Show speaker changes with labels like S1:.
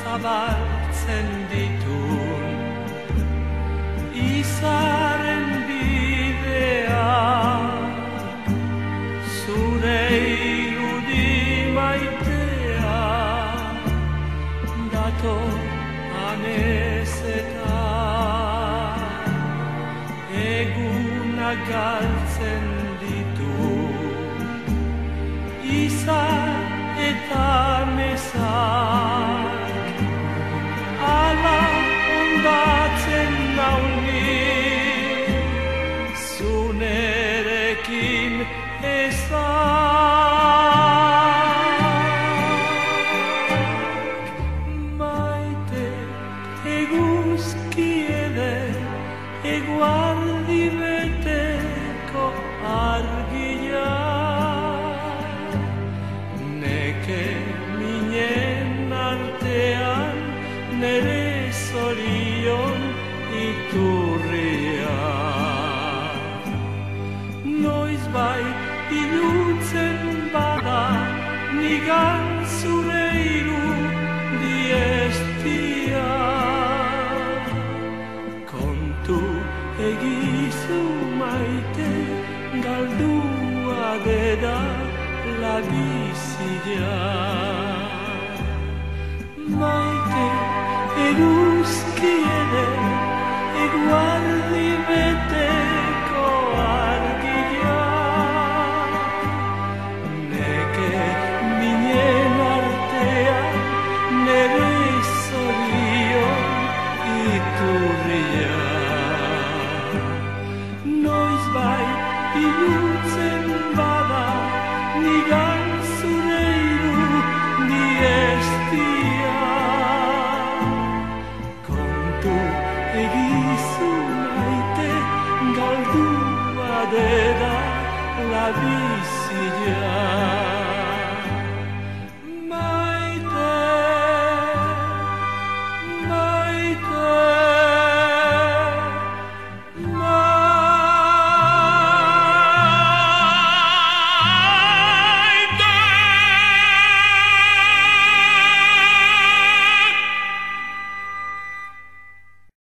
S1: zabaltzen ditun izaren bidea, zure irudi maitea dator hanez eta egunak galtzen ditu izar eta mezak, ala ondatzen nauni zunerekin ezak. Maite eguzki eder egualdi beteko argia, minen artean nere zorion iturria. Noizbait ilutzen bada nigan zure irudiestia, kontu egizu maite galdua deda la bizia. Maite eguzki eder egualdi beteko argia, neke minen artean nere zorion iturria. Noizbait ilutzen bada nigan zure irudiestia, kontu egizu maite galdua deda la bizia.